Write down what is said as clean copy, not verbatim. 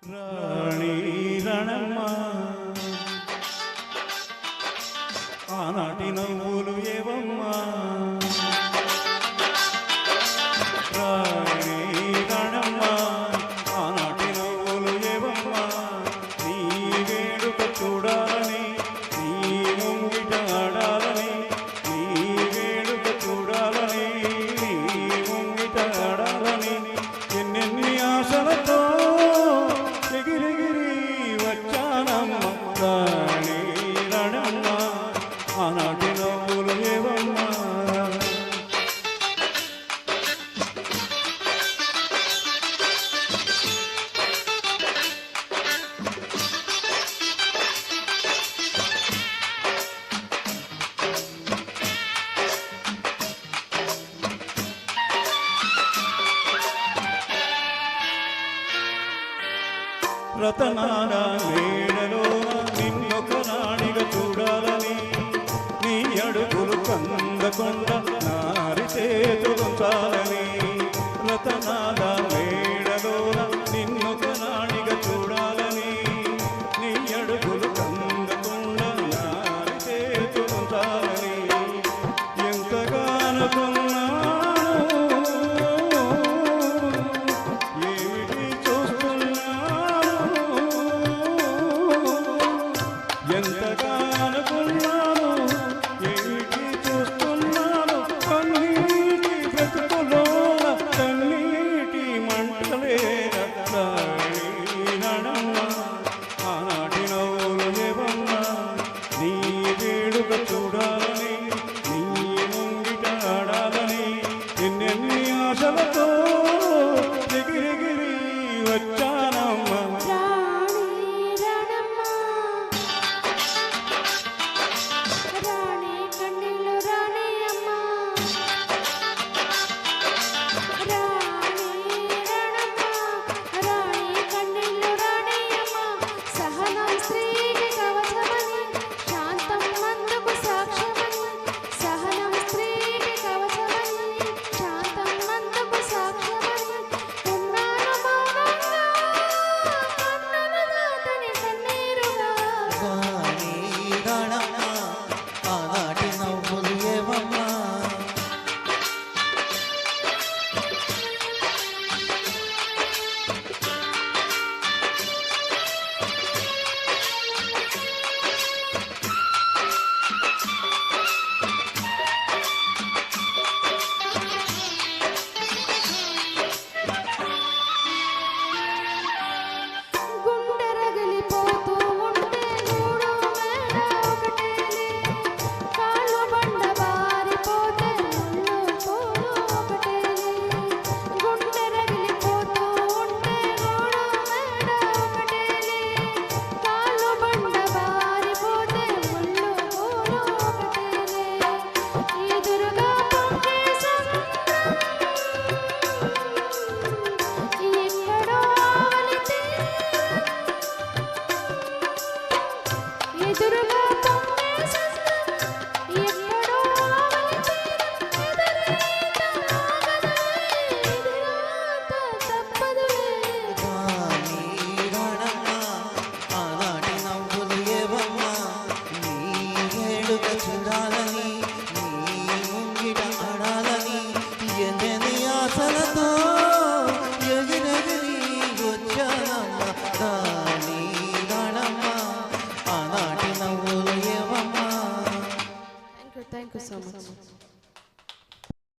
రాణి రణమ్మ ఆనాటి నవ్వులు ఏవమ్మా రాణి రణమ్మ ఆనాటి నవ్వులు ఏవమ్మా నీ వేడుక చూడాలని నీ ముంగిట ఆడాలని నీ వేడుక చూడాలని నీ ముంగిట ఆడాలని ఎన్నెన్ని ఆశలతో ఎగిరెగిరి వచ్చానమ్మ రాణి రణమ్మ ఆనాటి నవ్వులు ఏవమ్మా రతనాల మేడలోన నిన్నొక రాణిగా చూడాలని నీ అడుగులు కందకుండా నారి చేతులుంచాలని రతనాల మేడలోన నిన్నొక రాణిగా చూడాలని నీ అడుగులు కందకుండా నారి చేతులుంచాలని ఎంతగా అనుకున్నాను ఏమిటి ఎంతగా అనుకున్నాను ఏమిటి చూస్తున్నాను కన్నీటి బ్రతుకులోన కన్నీటి మంటలేన రాణి రణమ్మ ఆనాటి నవ్వులు ఏవమ్మా నీ వేడుక చూడాలని నీ ముంగిట ఆడాలని ఎన్నెన్ని ఆశలతో ఎగిరెగిరి వచ్చానమ్మా చూడాలని నీ ముంగిట ఆడాలని ఎన్నెన్ని ఆశలతో ఎగిరెగిరి వచ్చానమ్మ రాణి రణమ్మ ఆనాటి నవ్వులు ఏవమ్మా. Thank you so much.